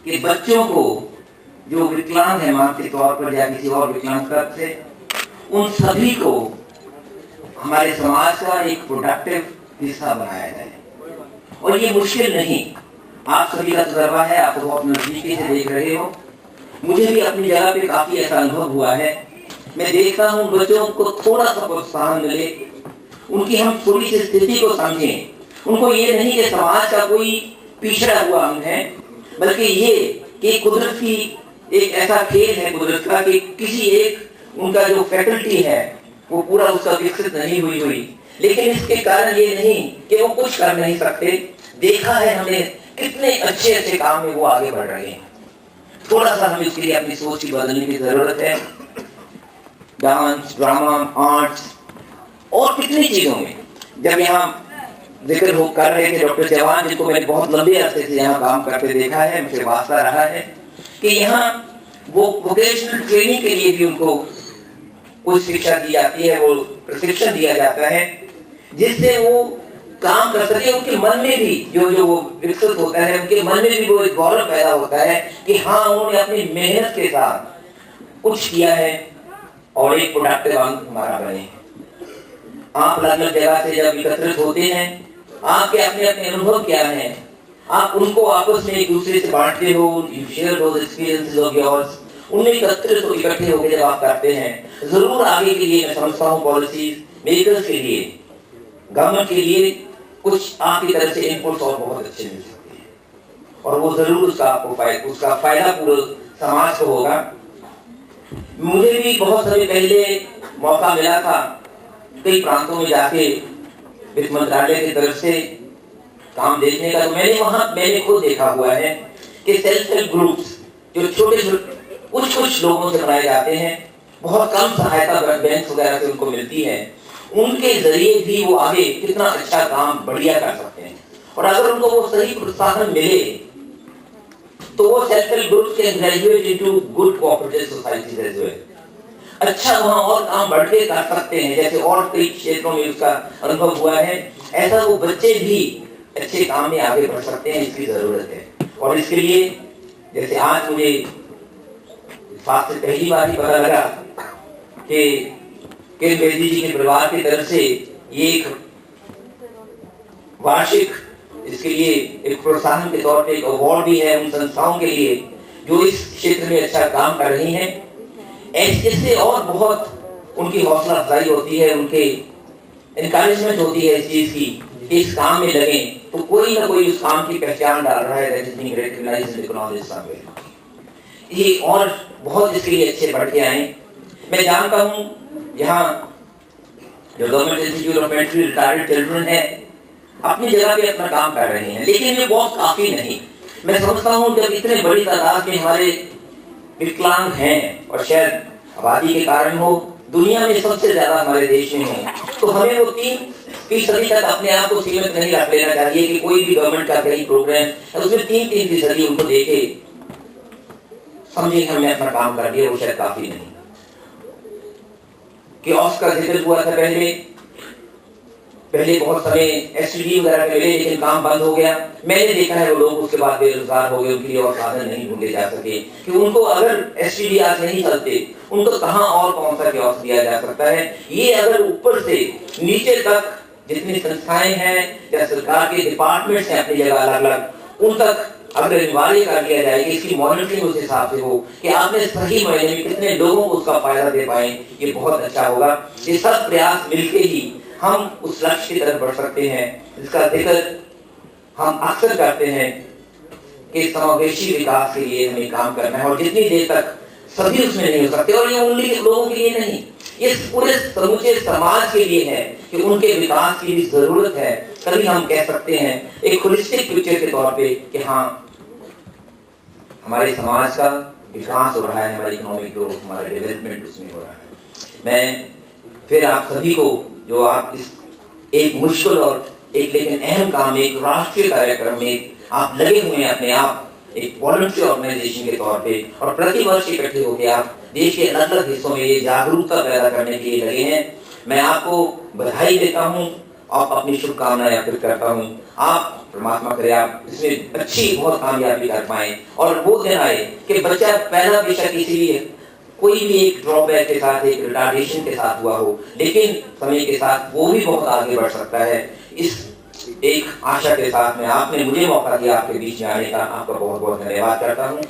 कि बच्चों को जो विकलांग है मानसिक तौर पर या किसी और विकलांगता से, उन सभी को हमारे समाज का एक प्रोडक्टिव हिस्सा बनाया जाए। और ये मुश्किल नहीं, आप सभी का तजुर्बा है, आप तो बहुत नजदीकी से देख रहे हो। मुझे भी अपनी जगह पे काफी ऐसा अनुभव हुआ है। मैं देखता हूँ बच्चों को थोड़ा सा प्रोत्साहन मिले, उनकी हम थोड़ी सी स्थिति को समझें, उनको ये नहीं कि समाज का कोई पिछड़ा हुआ अंग है, बल्कि ये कि कुदरत की एक ऐसा खेल है कुदरत का कि किसी एक उनका जो फैकल्टी है वो पूरा उसका विकसित नहीं हुई, लेकिन इसके कारण ये नहीं कि वो कुछ कर नहीं सकते। देखा है हमने कितने अच्छे अच्छे काम में वो आगे बढ़ रहे हैं। थोड़ा सा हमें इसके लिए अपनी सोच की बदलने की जरूरत है। डांस, ड्रामा, आर्ट्स और कितनी चीजों में, जब यहाँ जिक्र हो कर रहे थे डॉक्टर चौहान, जिनको मैंने बहुत लंबे अरसे से यहाँ काम करते देखा है, मुझे वास्ता रहा है कि यहाँ वो वोकेशनल ट्रेनिंग के लिए भी उनको कुछ शिक्षा दी जाती है, वो प्रशिक्षण दिया जाता है जिससे वो काम कर सके। उनके मन में भी जो वो विकसित होता है, उनके मन में भी वो एक गौरव पैदा होता है कि हाँ, उन्होंने अपनी मेहनत के साथ कुछ किया है और एक प्रोडक्टिव अंग हमारा बने। आप अलग अलग जगह से जब एकत्रित होते हैं, आपके अपने अपने अनुभव क्या हैं, आप उनको आपस में एक दूसरे से बांटते हो, you share those experiences of yours. उनमें एकत्रित हो इकट्ठे होकर जब आप करते हैं, जरूर आगे के लिए मैं समझता हूँ पॉलिसीज मेकर्स के लिए, गवर्नमेंट के लिए कुछ आपकी तरफ से इनपुट्स और बहुत अच्छे मिल सकते हैं और वो जरूर उसका फायदा पूरे समाज को होगा। मुझे भी बहुत समय पहले मौका मिला था कई प्रांतों में जाके वित्त मंत्रालय की तरफ से काम देखने का, तो मैंने खुद देखा हुआ है कि सेल्फ हेल्प ग्रुप्स जो छोटे कुछ लोगों से बनाए जाते हैं, बहुत कम सहायता बैंक वगैरह से उनको मिलती है, उनके जरिए भी वो आगे कितना अच्छा काम बढ़िया कर सकते हैं। और अगर उनको वो सही प्रोत्साहन मिले तो वो self help groups can graduate into good cooperative societies as well. अच्छा वहाँ और काम बढ़ के कर सकते हैं, जैसे और कई क्षेत्रों में उसका अनुभव हुआ है, ऐसा वो बच्चे भी अच्छे काम में आगे बढ़ सकते हैं। इसकी जरूरत है और इसके लिए जैसे आज मुझे बात से पहली बार ही पता लगा कि किरण बेदी जी के परिवार की तरफ से ये एक वार्षिक, इसके लिए एक प्रोत्साहन के तौर पे एक अवार्ड भी है उन संस्थाओं के लिए जो इस क्षेत्र में अच्छा काम कर रही हैं। इससे और बहुत उनकी हौसला अफजाई होती है, उनके इनकरेजमेंट होती है इस चीज की, इस काम में लगे तो कोई ना कोई उस काम की पहचान डाल रहा है, that is being recognised and acknowledged somewhere. ये और बहुत इसके लिए अच्छे बढ़ के आए। मैं जानता हूँ यहाँ जो government institute of mentally retarded children है अपनी जगह पे अपना काम कर रहे हैं, लेकिन ये बहुत काफी नहीं। मैं समझता हूँ जब इतने बड़ी तादाद में हमारे विकलांग हैं और शायद आबादी के कारण हो दुनिया में सबसे ज्यादा हमारे देश में हो, तो हमें वो 3% तक अपने आप को सीमित नहीं रख लेना चाहिए कि कोई भी गवर्नमेंट का कहीं प्रोग्राम है उसमें 3% उनको देके समझे हमने अपना काम कर दिया, वो शायद काफी नहीं। कियोस्क का जिक्र हुआ था पहले बहुत समय एसटीडी वगैरह मिले, लेकिन काम बंद हो गया। मैंने देखा है वो लोग उसके बाद बेरोजगार हो गए, उनके लिए और साधन नहीं ढूंढे जा सके कि उनको अगर एसटीडी आज नहीं चलते उनको कहाँ और कौन सा कियोस्क दिया जा सकता है। ये अगर ऊपर से नीचे तक जितनी संस्थाएं हैं या सरकार के डिपार्टमेंट्स हैं अपनी जगह अलग अलग, उन तक अगर अनिवार्य कर दिया जाए कि इसकी मॉनिटरिंग उस हिसाब से हो कि आपने सही मायने में कितने लोगों को उसका फायदा दे पाए, ये बहुत अच्छा होगा। ये सब प्रयास मिलके ही हम उस लक्ष्य की तरफ बढ़ सकते हैं जिसका जिक्र हम अक्सर करते हैं कि समावेशी विकास के लिए हमें काम करना है। और जितनी देर तक सभी उसमें नहीं हो सकते, और ये उन्हीं लोगों के लिए नहीं, ये पूरे समूचे समाज के लिए है कि उनके विकास की भी जरूरत है। तभी हम कह सकते हैं एक होलिस्टिक पिक्चर के तौर पे कि हाँ हमारे समाज का विकास हो रहा है, हमारी इकोनॉमिक ग्रोथ, हमारा डेवलपमेंट उसमें हो रहा है। मैं फिर आप सभी को जो आप इस एक मुश्किल और एक लेकिन अहम काम, एक राष्ट्रीय कार्यक्रम में आप लगे हुए हैं अपने आप एक वॉलंटियर ऑर्गेनाइजेशन के तौर पे, और प्रति वर्ष इकट्ठे होकर आप देश के अलग अलग हिस्सों में ये जागरूकता पैदा करने के लिए लगे हैं। मैं आपको बधाई देता हूँ और अपनी शुभकामनाएं अर्पित करता हूँ। आप परमात्मा करे आप इसमें अच्छी बहुत कामयाबी कर पाए और वो दिन आए कि बच्चा पहला बेशक किसी भी कोई भी एक ड्रॉबैक के साथ, एक रिटार्डेशन के साथ हुआ हो, लेकिन समय के साथ वो भी बहुत आगे बढ़ सकता है। इस एक आशा के साथ में आपने मुझे मौका दिया आपके बीच में आने का, आपका बहुत बहुत धन्यवाद करता हूँ।